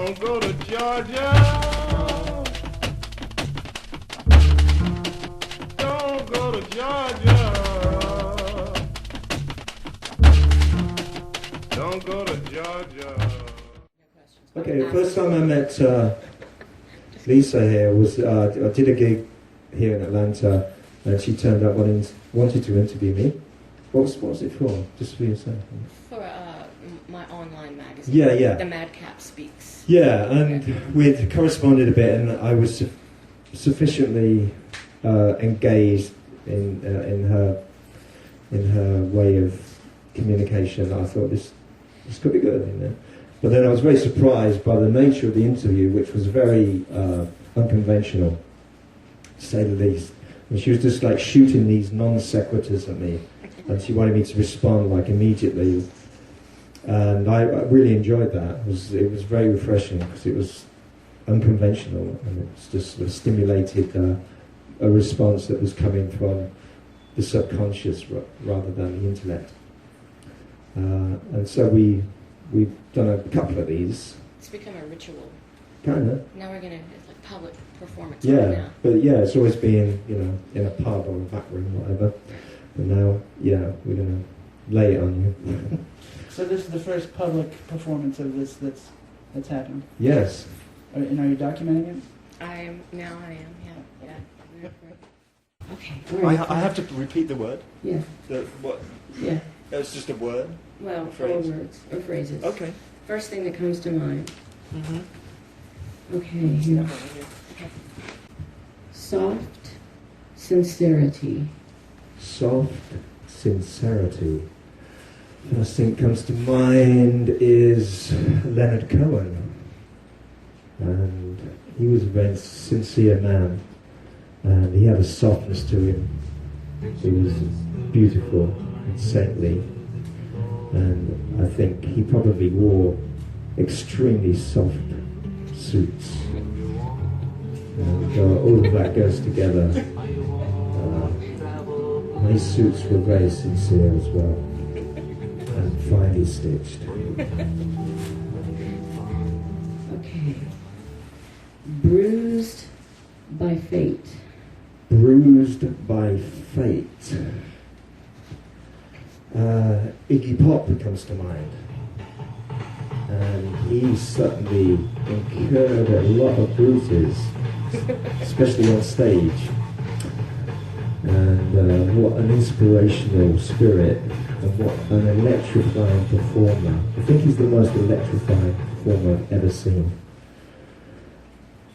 Don't go to Georgia. Don't go to Georgia. Don't go to Georgia. Okay, the first time I met Lisa here was I did a gig here in Atlanta, and she turned up wanted to interview me. What was it for? Just for yourself? For my online magazine. Yeah. The Madcap Speaks. Yeah, and we'd corresponded a bit, and I was sufficiently engaged in her way of communication. I thought this could be good, you know. But then I was very surprised by the nature of the interview, which was very unconventional, to say the least. And she was just like shooting these non sequiturs at me, and she wanted me to respond like immediately. And I really enjoyed that. It was very refreshing because it was unconventional, and it just sort of stimulated a response that was coming from the subconscious rather than the intellect. And so we've done a couple of these. It's become a ritual. Kind of. Now we're it's like public performance. Yeah, right now. but yeah, it's always been, in a pub or a back room, whatever. But now, yeah, we're going to lay it on you. So this is the first public performance of this that's happened? Yes. And are you documenting it? I am, yeah. Okay. I have to repeat the word? Yeah. What? Yeah. It's just a word? Well, A phrase? 4 words or phrases. Okay. First thing that comes to mind. Mm-hmm. Okay, here. Soft sincerity. Soft sincerity. First thing that comes to mind is Leonard Cohen. And he was a very sincere man. And he had a softness to him. He was beautiful and saintly. And I think he probably wore extremely soft suits. And all of that goes together. His suits were very sincere as well, and finely stitched. Okay. Bruised by fate. Bruised by fate. Iggy Pop comes to mind. And he certainly incurred a lot of bruises, especially on stage. And what an inspirational spirit, and what an electrifying performer. I think he's the most electrifying performer I've ever seen.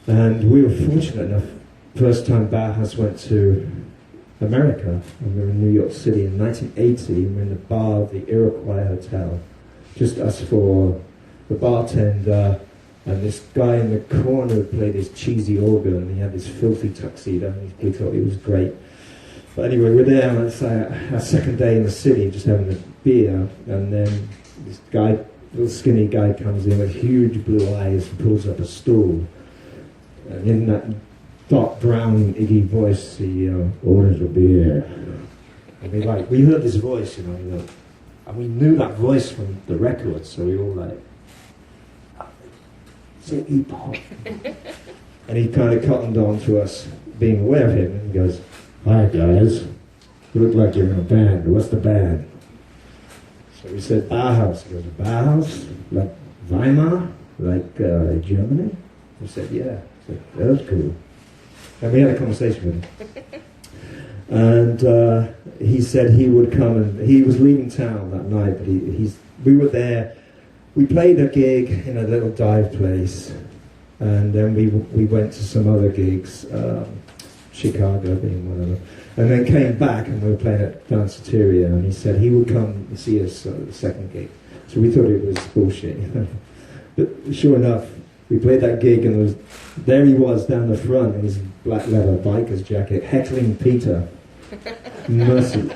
And we were fortunate enough, first time Bauhaus went to America, and we were in New York City in 1980, we were in the bar of the Iroquois Hotel, just us four, the bartender, and this guy in the corner who played his cheesy organ, and he had this filthy tuxedo, and we thought he was great. But anyway, we're there, and it's our second day in the city, just having a beer, and then this guy, little skinny guy, comes in with huge blue eyes and pulls up a stool. And in that dark brown Iggy voice, he orders a beer. And we heard this voice, and we knew that voice from the record, so we all like, it's Iggy Pop. And he kind of cottoned on to us being aware of him, and he goes, "Hi guys, you look like you're in a band. What's the band?" So we said Bauhaus. He goes, "Bauhaus? Like Weimar? Like Germany?" We said, "Yeah." I said, "That's cool." And we had a conversation with him. And he said he would come, and he was leaving town that night, but we were there. We played a gig in a little dive place, and then we went to some other gigs, Chicago being one of them, and then came back, and we were playing at Danceteria, and he said he would come and see us at the second gig. So we thought it was bullshit, But sure enough, we played that gig, and there he was down the front in his black leather biker's jacket, heckling Peter. Mercy.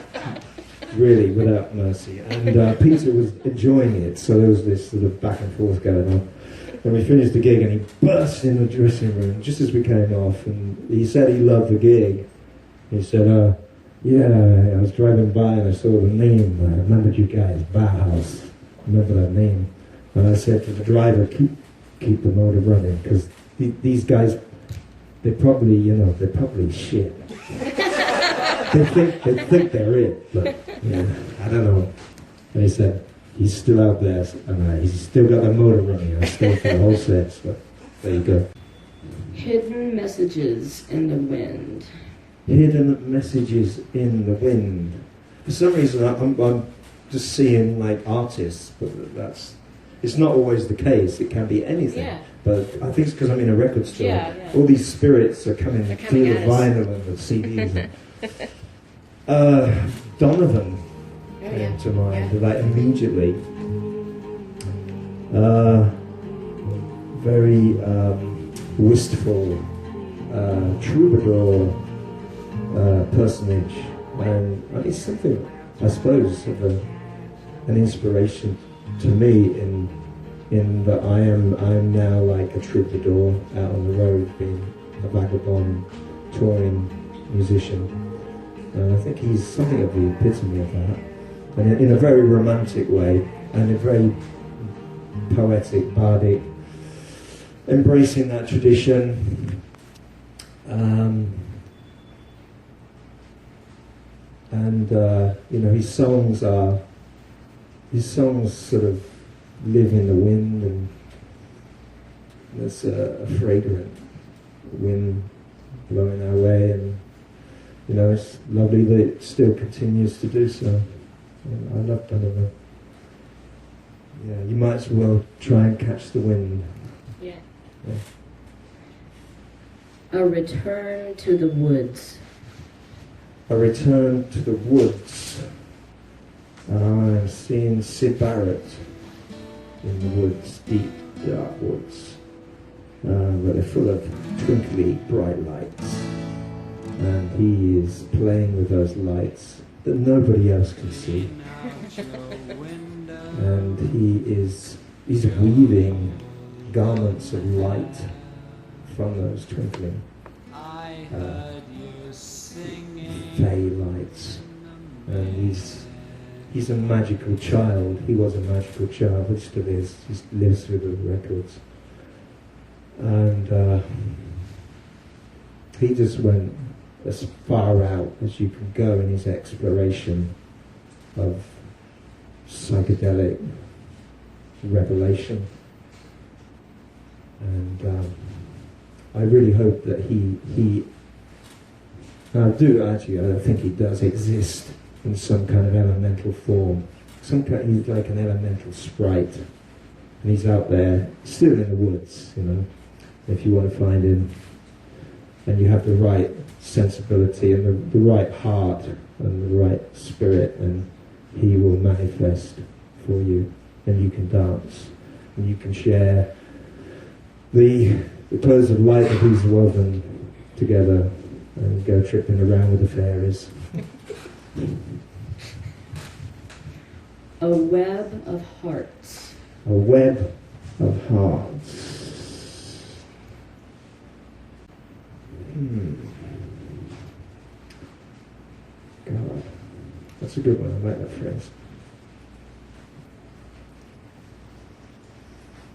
Really, without mercy. And Peter was enjoying it, so there was this sort of back and forth going on. And we finished the gig, and he burst in the dressing room just as we came off, and he said he loved the gig. He said, yeah, I was driving by and I saw the name, I remembered you guys, Bauhaus, remember that name. And I said to the driver, keep the motor running, because these guys, they're probably shit. they think they're it, but I don't know. And he said he's still out there, and he's still got the motor running. I stay for the whole set, so there you go. Hidden messages in the wind. Hidden messages in the wind. For some reason, I'm just seeing like artists, but it's not always the case. It can be anything. Yeah. But I think it's because I'm in a record store. Yeah. All these spirits are coming through the at us. vinyl and the CDs. Donovan came to mind, like immediately. Very wistful troubadour personage, and it's something, I suppose, of an inspiration to me in that I am now like a troubadour out on the road, being a vagabond touring musician, and I think he's something of the epitome of that, and in a very romantic way, and a very poetic, bardic, embracing that tradition. His songs sort of live in the wind, and there's a fragrant wind blowing our way, and it's lovely that it still continues to do so. I love Donovan. Yeah, you might as well try and catch the wind. Yeah. Yeah. A return to the woods. A return to the woods. I'm seeing Sid Barrett in the woods, deep, dark woods. But they're full of twinkly, bright lights. And he is playing with those lights that nobody else can see. And he's weaving garments of light from those twinkling fey lights. And he's a magical child. He was a magical child, he still is. He lives through the records. And he just went as far out as you can go in his exploration of psychedelic revelation. And I really hope that he I think he does exist in some kind of elemental form. He's like an elemental sprite, and he's out there, still in the woods, if you want to find him, and you have the right sensibility and the right heart and the right spirit, and he will manifest for you, and you can dance, and you can share the clothes of light that he's woven together, and go tripping around with the fairies. A web of hearts. A web of hearts. God, that's a good one. I like that phrase.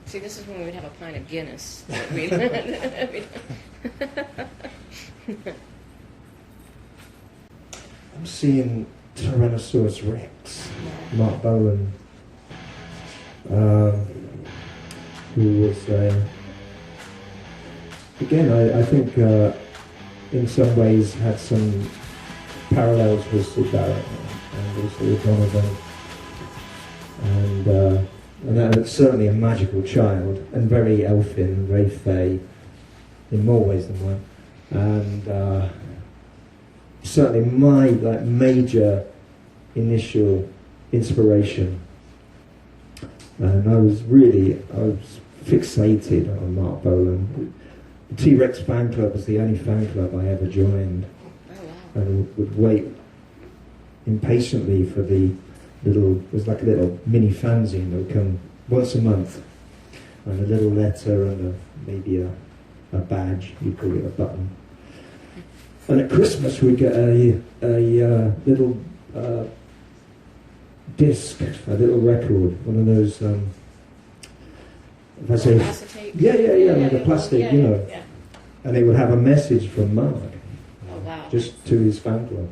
See, this is when we would have a pint of Guinness. I'm seeing Tyrannosaurus Rex, Mark Bolan, who was, again, I think in some ways had some parallels with Sid Barrett and also with Donovan. And that's certainly a magical child, and very elfin, very fey, in more ways than one. And certainly my major initial inspiration. And I was fixated on Mark Bolan. The T-Rex fan club was the only fan club I ever joined. Oh, wow. And would wait impatiently for the it was like a little mini fanzine that would come once a month, and a little letter and maybe a badge, you'd call it a button. And at Christmas we'd get a little disc, a little record, one of those if I say, Acetate? yeah, like a plastic, yeah, you know, Yeah. and it would have a message from Mark, Oh, wow. just to his fan club.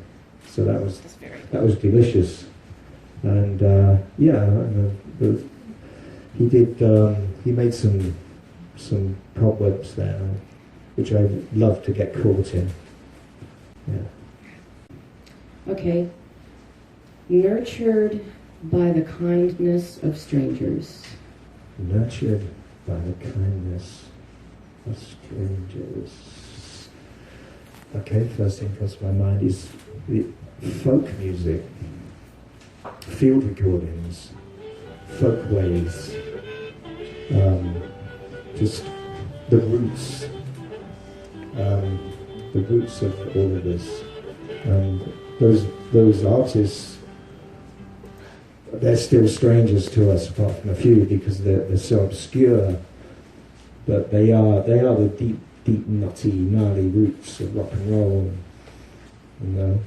So That's very cool. that was delicious, and he did. He made some cobwebs there, which I love to get caught in. Yeah. Okay. Nurtured by the kindness of strangers. Nurtured by the kindness of strangers. Okay, first thing comes to my mind is the folk music, field recordings, folkways, just the roots of all of this. Those artists, they're still strangers to us, apart from a few, because they're so obscure. But they are the deep, nutty, gnarly roots of rock and roll, you know.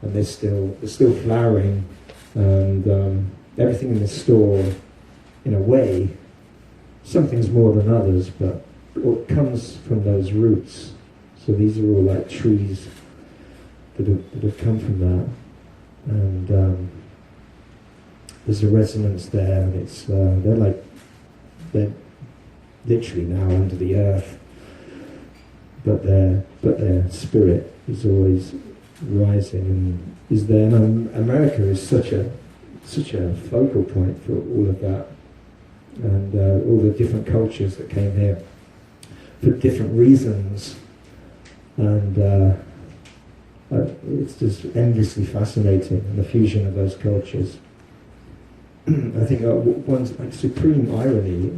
And they're still flowering, and everything in the store, in a way, some things more than others, but it comes from those roots. So these are all like trees that have come from that, and there's a resonance there, and it's they're literally now under the earth, but their spirit is always rising and is there. And America is such a focal point for all of that, and all the different cultures that came here for different reasons, and it's just endlessly fascinating, and the fusion of those cultures. I think one's like supreme irony,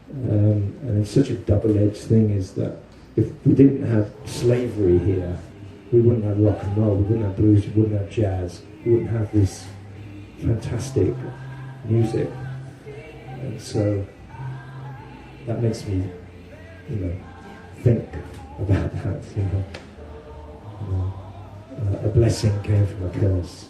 and it's such a double-edged thing, is that if we didn't have slavery here, we wouldn't have rock and roll, we wouldn't have blues, we wouldn't have jazz, we wouldn't have this fantastic music. And so that makes me, think about that, a blessing came from a curse.